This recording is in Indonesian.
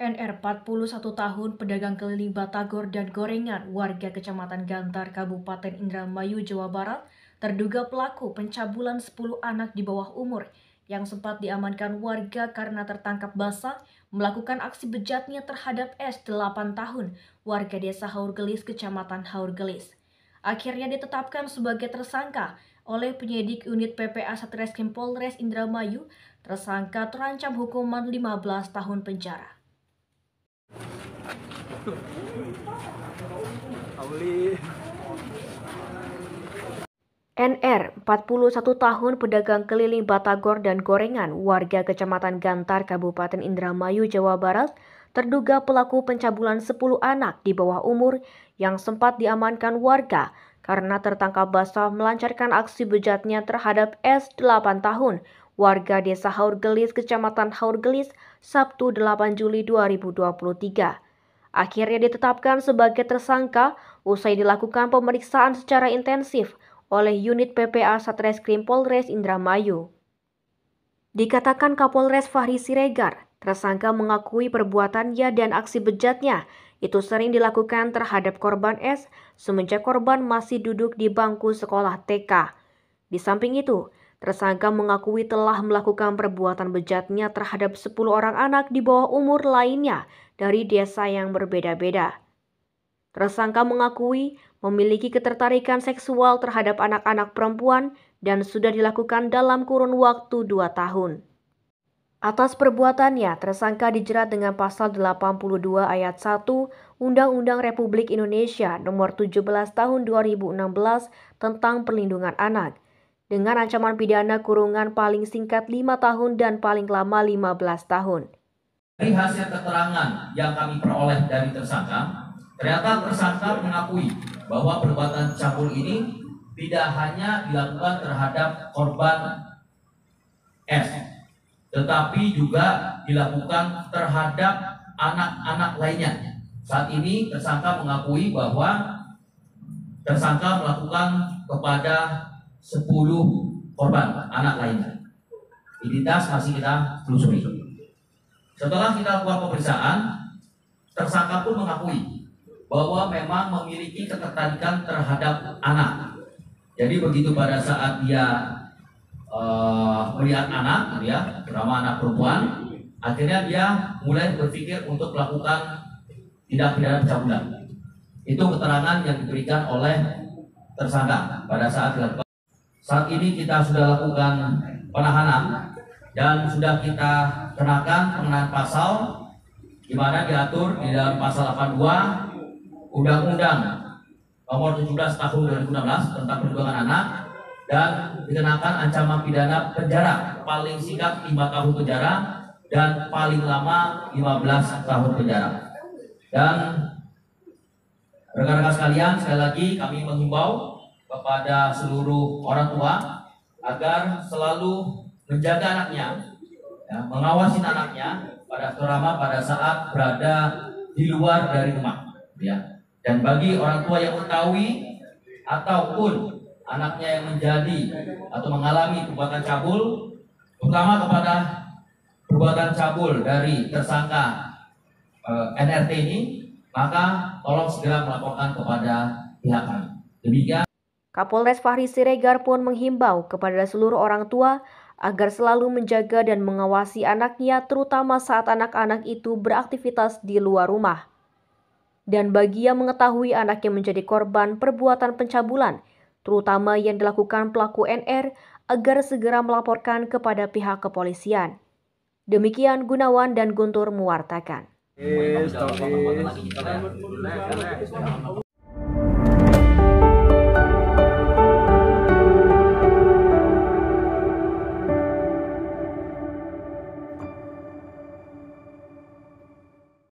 NR 41 tahun pedagang keliling batagor dan gorengan warga Kecamatan Gantar, Kabupaten Indramayu, Jawa Barat, terduga pelaku pencabulan 10 anak di bawah umur yang sempat diamankan warga karena tertangkap basah melakukan aksi bejatnya terhadap S 8 tahun warga Desa Haurgelis, Kecamatan Haurgelis. Akhirnya ditetapkan sebagai tersangka oleh penyidik unit PPA Satreskrim Polres Indramayu. Tersangka terancam hukuman 15 tahun penjara. NR 41 tahun pedagang keliling batagor dan gorengan warga Kecamatan Gantar, Kabupaten Indramayu, Jawa Barat, terduga pelaku pencabulan 10 anak di bawah umur yang sempat diamankan warga karena tertangkap basah melancarkan aksi bejatnya terhadap S 8 tahun warga Desa Haurgelis, Kecamatan Haurgelis, Sabtu 8 Juli 2023. Akhirnya ditetapkan sebagai tersangka usai dilakukan pemeriksaan secara intensif oleh unit PPA Satreskrim Polres Indramayu. Dikatakan Kapolres Fahri Siregar, tersangka mengakui perbuatannya dan aksi bejatnya itu sering dilakukan terhadap korban S semenjak korban masih duduk di bangku sekolah TK. Di samping itu, tersangka mengakui telah melakukan perbuatan bejatnya terhadap 10 orang anak di bawah umur lainnya dari desa yang berbeda-beda. Tersangka mengakui memiliki ketertarikan seksual terhadap anak-anak perempuan dan sudah dilakukan dalam kurun waktu 2 tahun. Atas perbuatannya, tersangka dijerat dengan pasal 82 ayat 1 Undang-Undang Republik Indonesia Nomor 17 Tahun 2016 tentang Perlindungan Anak, dengan ancaman pidana kurungan paling singkat 5 tahun dan paling lama 15 tahun. Dari hasil keterangan yang kami peroleh dari tersangka, ternyata tersangka mengakui bahwa perbuatan cabul ini tidak hanya dilakukan terhadap korban S, tetapi juga dilakukan terhadap anak-anak lainnya. Saat ini tersangka mengakui bahwa tersangka melakukan kepada 10 korban anak lainnya. Identitas masih kita telusuri. Setelah kita lakukan pemeriksaan, tersangka pun mengakui bahwa memang memiliki ketertarikan terhadap anak. Jadi begitu pada saat dia melihat anak, ya, terutama anak perempuan, akhirnya dia mulai berpikir untuk melakukan tindak pidana pencabulan. Itu keterangan yang diberikan oleh tersangka pada saat dilakukan. Saat ini kita sudah lakukan penahanan dan sudah kita kenakan pengenaan pasal di mana diatur di dalam pasal 82 Undang-Undang Nomor 17 Tahun 2016 tentang Perlindungan Anak, dan dikenakan ancaman pidana penjara paling singkat 5 tahun penjara dan paling lama 15 tahun penjara. Dan rekan-rekan sekalian, sekali lagi kami menghimbau kepada seluruh orang tua agar selalu menjaga anaknya, ya, mengawasi anaknya terutama pada saat berada di luar dari rumah, ya. Dan bagi orang tua yang mengetahui ataupun anaknya yang menjadi atau mengalami perbuatan cabul, terutama kepada perbuatan cabul dari tersangka NRT ini, maka tolong segera melaporkan kepada pihak kami. Demikian. Kapolres Fahri Siregar pun menghimbau kepada seluruh orang tua agar selalu menjaga dan mengawasi anaknya, terutama saat anak-anak itu beraktivitas di luar rumah. Dan bagi yang mengetahui anaknya menjadi korban perbuatan pencabulan, terutama yang dilakukan pelaku NR, agar segera melaporkan kepada pihak kepolisian. Demikian Gunawan dan Guntur mewartakan.